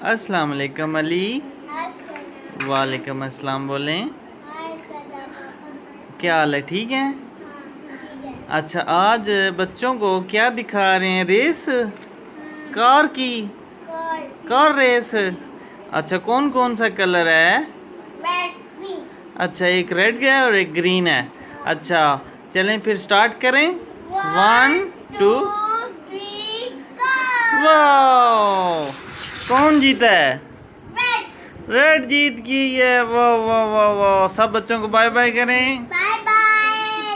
अस्सलाम वालेकुम अली। वालेकुम अस्सलाम। बोलें, क्या हाल है? ठीक है। अच्छा, आज बच्चों को क्या दिखा रहे हैं? रेस, कार की, कार रेस। अच्छा, कौन कौन सा कलर है? अच्छा, एक रेड है और एक ग्रीन है। अच्छा, चलें फिर स्टार्ट करें। 1 2 वाह! कौन जीता है? रेड जीत गई है। वाह वाह वाह वाह! सब बच्चों को बाय बाय करें।